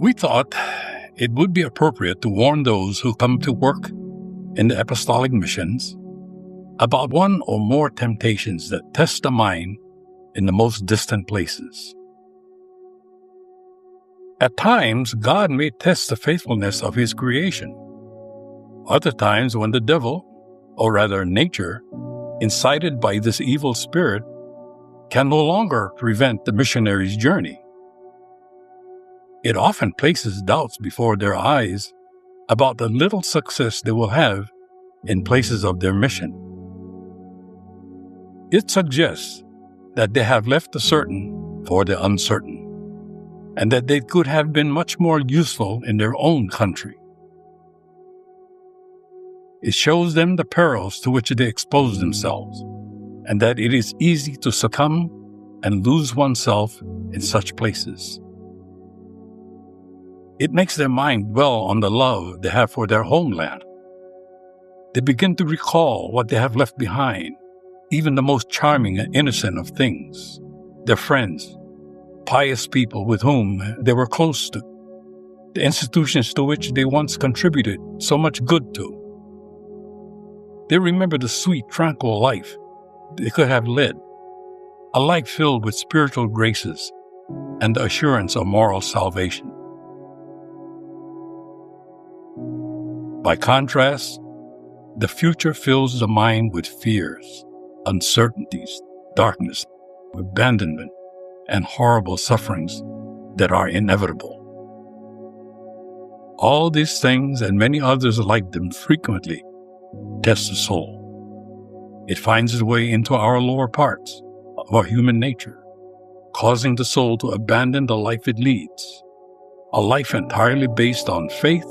We thought it would be appropriate to warn those who come to work in the apostolic missions about one or more temptations that test the mind in the most distant places. At times, God may test the faithfulness of His creation. Other times, when the devil, or rather nature, incited by this evil spirit, can no longer prevent the missionary's journey. It often places doubts before their eyes about the little success they will have in places of their mission. It suggests that they have left the certain for the uncertain, and that they could have been much more useful in their own country. It shows them the perils to which they expose themselves, and that it is easy to succumb and lose oneself in such places. It makes their mind dwell on the love they have for their homeland. They begin to recall what they have left behind, even the most charming and innocent of things, their friends, pious people with whom they were close to, the institutions to which they once contributed so much good to. They remember the sweet, tranquil life they could have led, a life filled with spiritual graces and the assurance of moral salvation. By contrast, the future fills the mind with fears, uncertainties, darkness, abandonment, and horrible sufferings that are inevitable. All these things and many others like them frequently test the soul. It finds its way into our lower parts of our human nature, causing the soul to abandon the life it leads, a life entirely based on faith,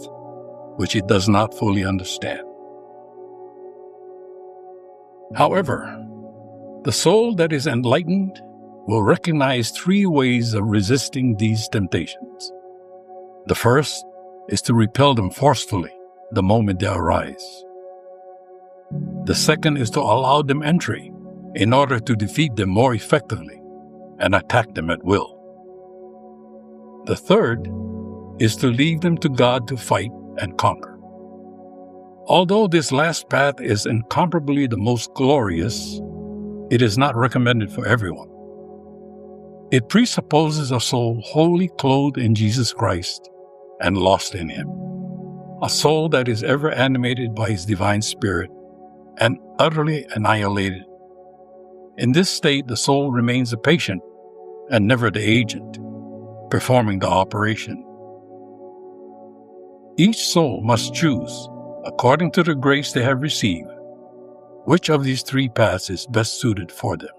which it does not fully understand. However, the soul that is enlightened will recognize three ways of resisting these temptations. The first is to repel them forcefully the moment they arise. The second is to allow them entry in order to defeat them more effectively and attack them at will. The third is to leave them to God to fight and conquer. Although this last path is incomparably the most glorious, it is not recommended for everyone. It presupposes a soul wholly clothed in Jesus Christ and lost in Him, a soul that is ever animated by His divine Spirit and utterly annihilated. In this state, the soul remains a patient and never the agent, performing the operation. Each soul must choose, according to the grace they have received, which of these three paths is best suited for them.